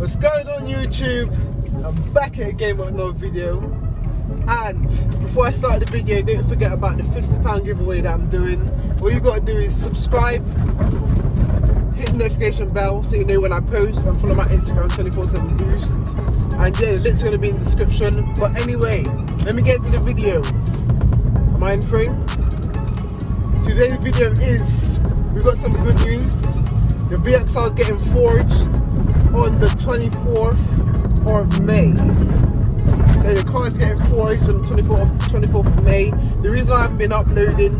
What's going on YouTube? I'm back at again with another video. And before I start the video, don't forget about the £50 giveaway that I'm doing. All you gotta do is subscribe, hit the notification bell so you know when I post, and follow my Instagram 24/7 Boost. And yeah, the link's gonna be in the description. But anyway, let me get into the video. Am I in frame? Today's video is, we've got some good news. The VXR is getting forged on the 24th of May. So the car is getting forged on the 24th of May. The reason I haven't been uploading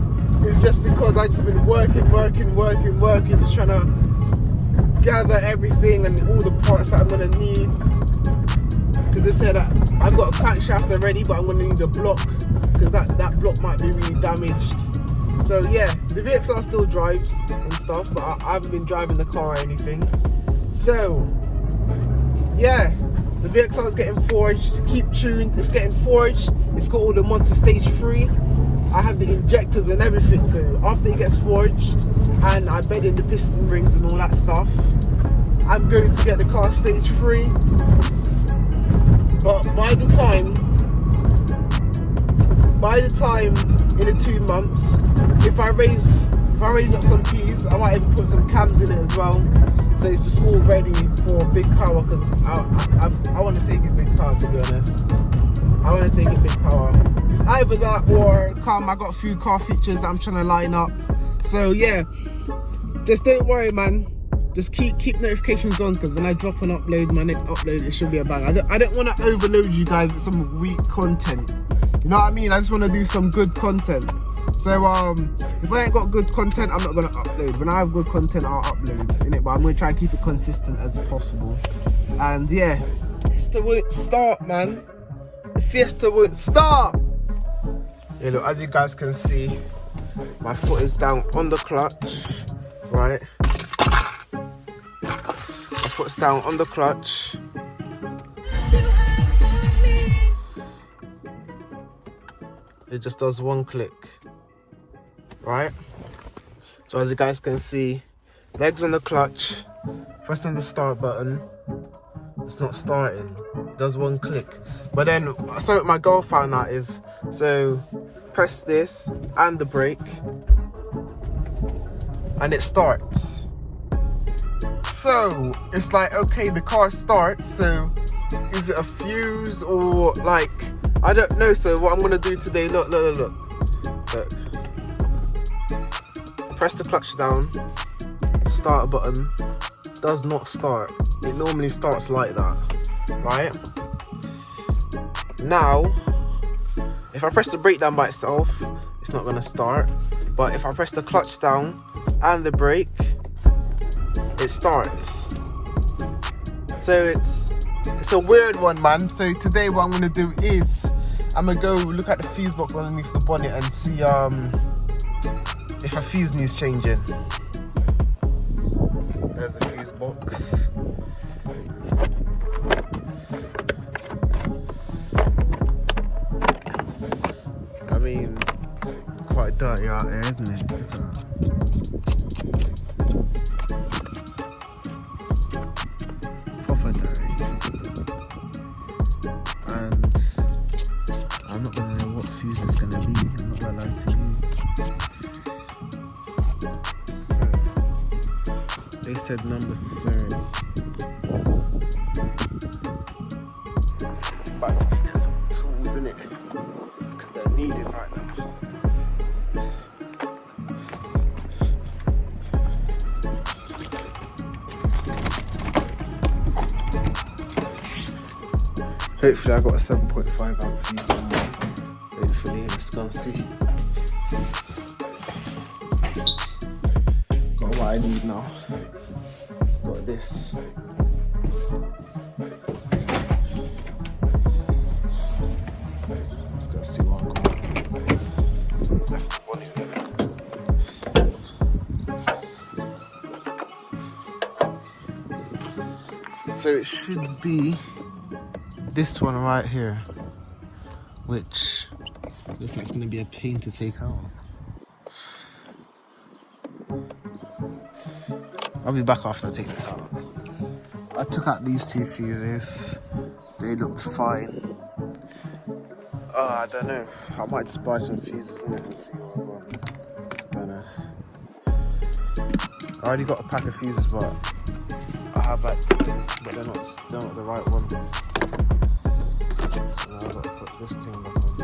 is just because I've just been working, just trying to gather everything and all the parts that I'm going to need. Because they said that I've got a crankshaft already, but I'm going to need a block because that block might be really damaged. So yeah, the VXR still drives and stuff, but I haven't been driving the car or anything. So yeah, the VXR is getting forged. Keep tuned, it's getting forged. It's got all the mods for stage 3. I have the injectors and everything. So after it gets forged and I bed in the piston rings and all that stuff, I'm going to get the car stage 3. But by the time in the 2 months, if I raise up some keys, I might even put some cams in it as well. So it's just all ready for big power, because I want to take it big power, to be honest. I want to take it big power. It's either that or calm. I got a few car features that I'm trying to line up. So yeah, just don't worry, man. Just keep notifications on, because when I drop an upload, my next upload, it should be a bang. I don't want to overload you guys with some weak content. You know what I mean? I just want to do some good content. So if I ain't got good content, I'm not gonna upload. When I have good content, I'll upload, innit? But I'm gonna try and keep it consistent as possible. And yeah, Fiesta won't start, man. The Fiesta won't start. Yeah, look, as you guys can see, my foot is down on the clutch, right? My foot's down on the clutch. It just does one click. Right, so as you guys can see, legs on the clutch, pressing the start button, it's not starting. It does one click. But then, so what my girl found out is, so press this and the brake and it starts. So it's like, okay, the car starts, so is it a fuse or like, I don't know. So what I'm gonna do today, look. Press the clutch down, start button, does not start. It normally starts like that, right? Now, if I press the brake down by itself, it's not gonna start. But if I press the clutch down and the brake, it starts. So it's a weird one, man. So today what I'm gonna do is, I'm gonna go look at the fuse box underneath the bonnet and see if a fuse needs changing. There's a fuse box. I mean, it's quite dirty out there, isn't it? Look at that. Proper dirty. And I'm not gonna know what fuse it's gonna be. I'm not gonna lie to you. They said number 30. But to get some tools in it, because they're needed right now. Hopefully I got a 7.5 amp fuse somewhere. Hopefully, let's go and see. Got what I need now. Got this. Let's go see what I got. Left the bonnet left. So it should be this one right here, which looks like it's going to be a pain to take out. I'll be back after I take this out. I took out these two fuses. They looked fine. I don't know. I might just buy some fuses in it and see what I want. To be honest, I already got a pack of fuses, but I have like 10, but they're not the right ones. So now I've got to put this thing back on.